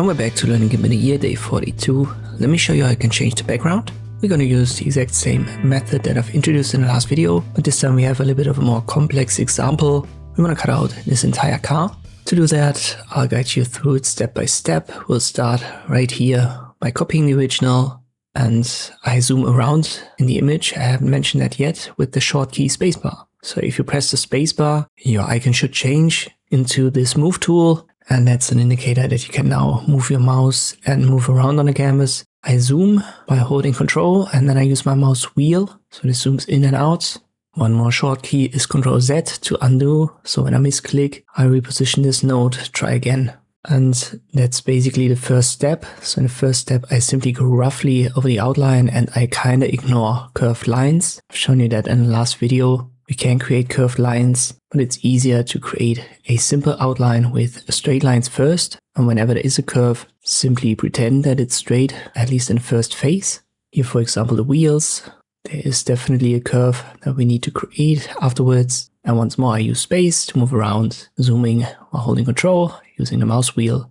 And we're back to learning Gimp in a year, day 42. Let me show you how I can change the background. We're going to use the exact same method that I've introduced in the last video, but this time we have a little bit of a more complex example. We want to cut out this entire car. To do that, I'll guide you through it step by step. We'll start right here by copying the original, and I zoom around in the image. I haven't mentioned that yet with the short key spacebar. So if you press the spacebar, your icon should change into this move tool. And that's an indicator that you can now move your mouse and move around on the canvas. I zoom by holding Control and then I use my mouse wheel. So this zooms in and out. One more short key is Control Z to undo. So when I misclick, I reposition this node, try again. And that's basically the first step. So in the first step, I simply go roughly over the outline and I kind of ignore curved lines. I've shown you that in the last video. We can create curved lines, but it's easier to create a simple outline with straight lines first. And whenever there is a curve, simply pretend that it's straight, at least in the first phase. Here, for example, the wheels. There is definitely a curve that we need to create afterwards. And once more, I use space to move around, zooming while holding Control, using the mouse wheel.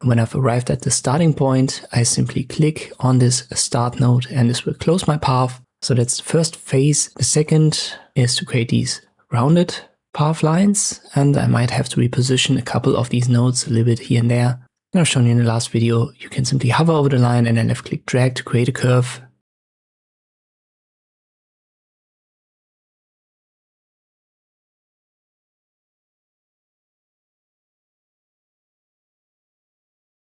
When I've arrived at the starting point, I simply click on this start node and this will close my path. So that's the first phase. The second is to create these rounded path lines, and I might have to reposition a couple of these nodes a little bit here and there. And I've shown you in the last video, you can simply hover over the line and then left click drag to create a curve.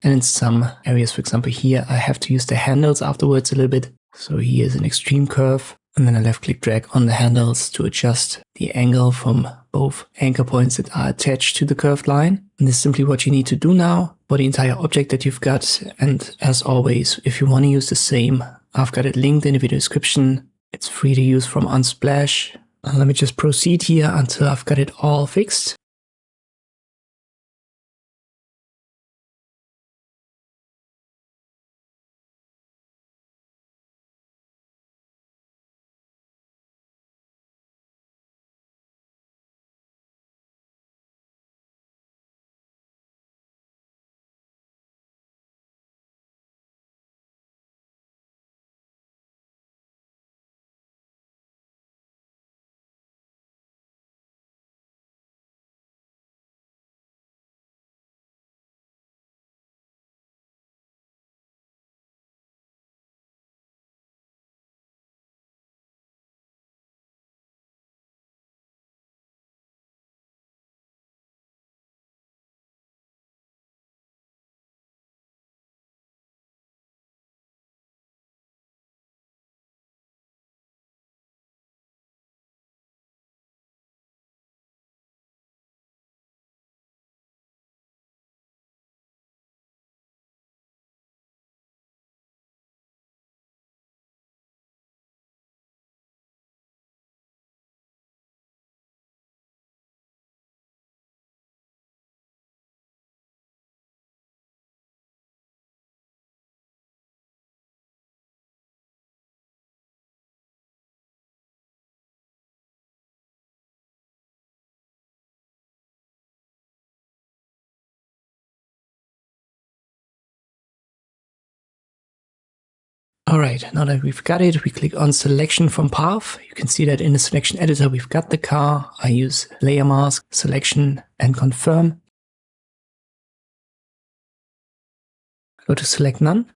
And in some areas, for example here, I have to use the handles afterwards a little bit. So here's an extreme curve, and then I left click drag on the handles to adjust the angle from both anchor points that are attached to the curved line. And this is simply what you need to do now for the entire object that you've got. And as always, if you want to use the same, I've got it linked in the video description. It's free to use from Unsplash. Let me just proceed here until I've got it all fixed. All right, now that we've got it, we click on selection from path. You can see that in the selection editor, we've got the car. I use layer mask, selection, and confirm. Go to select none.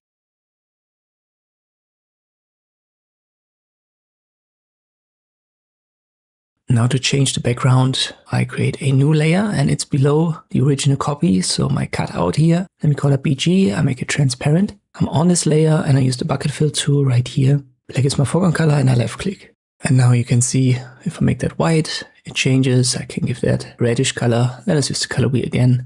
now to change the background, I create a new layer and it's below the original copy. So my cutout here, let me call it BG. I make it transparent. I'm on this layer and I use the bucket fill tool right here. Black is my foreground color and I left click. And now you can see if I make that white, it changes. I can give that reddish color. Then let's use the color wheel again.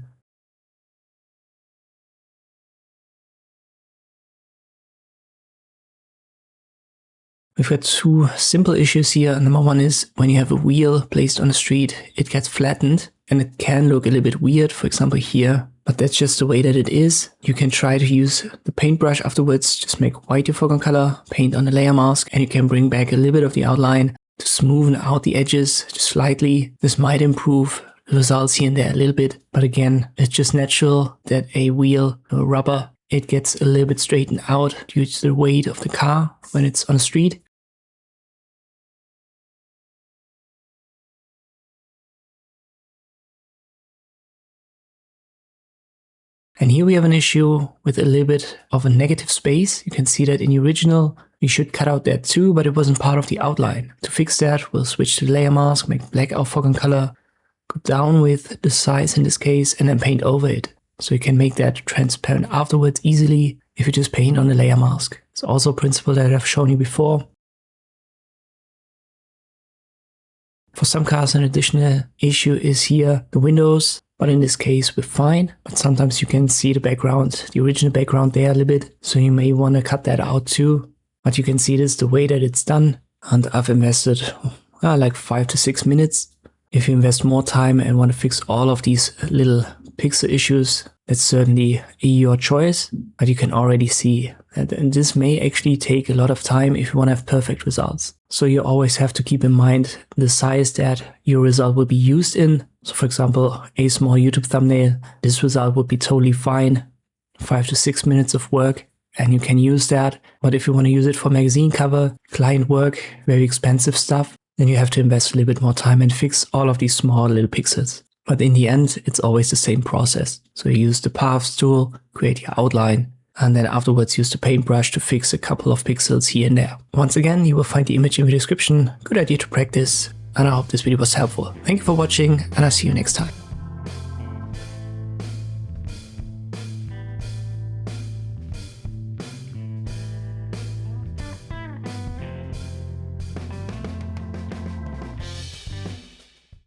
We've got two simple issues here. Number one is when you have a wheel placed on the street, it gets flattened and it can look a little bit weird, for example here, but that's just the way that it is. You can try to use the paintbrush afterwards, just make white your foreground color, paint on the layer mask, and you can bring back a little bit of the outline to smoothen out the edges just slightly. This might improve the results here and there a little bit, but again, it's just natural that a wheel or rubber, it gets a little bit straightened out due to the weight of the car when it's on the street. And here we have an issue with a little bit of a negative space. You can see that in the original, we should cut out that too, but it wasn't part of the outline. To fix that, we'll switch to the layer mask, make black our foreground color, go down with the size in this case, and then paint over it. So you can make that transparent afterwards easily if you just paint on the layer mask. It's also a principle that I've shown you before. For some cars, an additional issue is here, the windows. But in this case, we're fine. But sometimes you can see the background, the original background there a little bit. So you may want to cut that out too. But you can see this the way that it's done. And I've invested like 5 to 6 minutes. If you invest more time and want to fix all of these little pixel issues, that's certainly your choice. But you can already see that this may actually take a lot of time if you want to have perfect results. So you always have to keep in mind the size that your result will be used in. So for example, a small YouTube thumbnail, this result would be totally fine. 5 to 6 minutes of work and you can use that. But if you want to use it for magazine cover, client work, very expensive stuff, then you have to invest a little bit more time and fix all of these small little pixels. But in the end, it's always the same process. So you use the paths tool, create your outline, and then afterwards use the paintbrush to fix a couple of pixels here and there. Once again, you will find the image in the description. Good idea to practice, and I hope this video was helpful. Thank you for watching, and I'll see you next time.